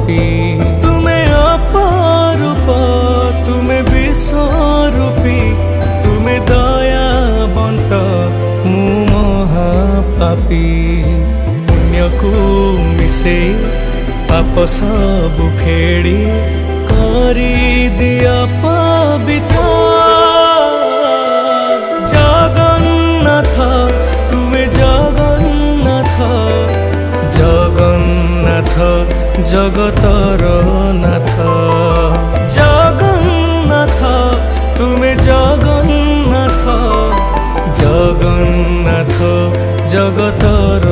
পাপী। তুমে অপরূপ, তুমে বিশ্বরূপী, তুমে দয়াবন্ত, মু মহাপাপী। পুণ্যକୁ ମିଶେଇ ପାପ ସବୁ ଖେଳି କରିଦିଅ ପବିତ୍ର। ଜଗନ୍ନାଥ ତୁମେ ଜଗନ୍ନାଥ, ଜଗନ୍ନାଥ ଜଗତର ନାଥ। ଜଗନ୍ନାଥ ତୁମେ ଜଗନ୍ନାଥ, ଜଗନ୍ନାଥ ଜଗତର